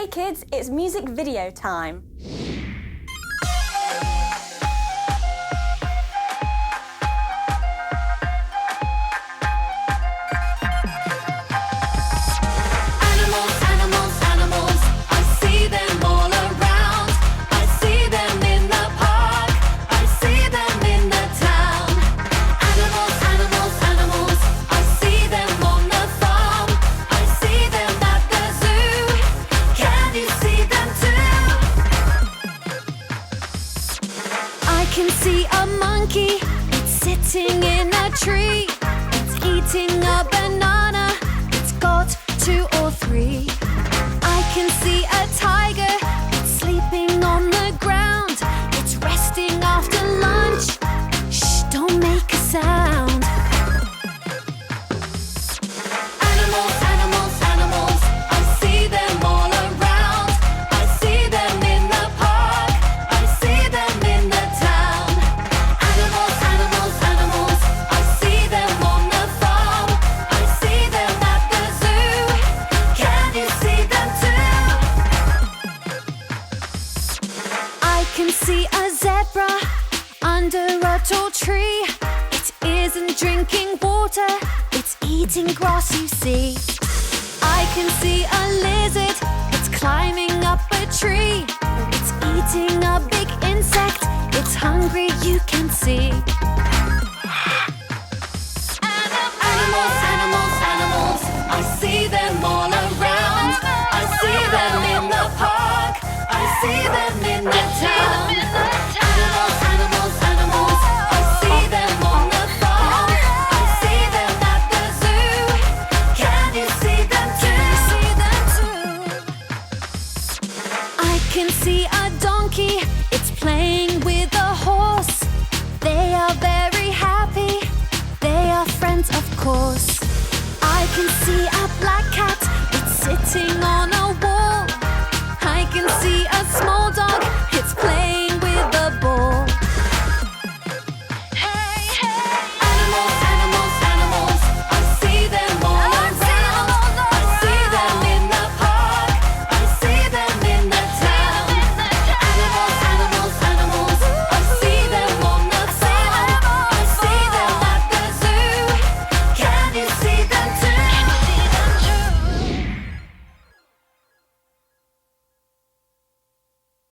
Hey kids, it's music video time. I can see a monkey, it's sitting in a tree. It's eating a banana, it's got 2 or 3. I can see a tiger, it's sleeping on the ground. It's resting after lunch, shh, don't make a sound. Animals, animals, animals, I see them all around. I see them in the park, I see them in the town. Animals, animals, animals, I see them on the farm. I see them at the zoo. Can you see them too? I can see a zebra under a tall tree. It isn't drinking water, it's eating grass, you see. I can see a lizard, it's climbing up a tree. It's eating a big insect, it's hungry, you can see. Animals, animals, animals, I see them all around. I see them in the park, I see them in the town. Animals, animals, animals, I see them on the farm. I see them at the zoo. Can you see them too? I can see a donkey, it's playing with a horse. They are very happy, they are friends of course. I can see a black cat, it's sitting on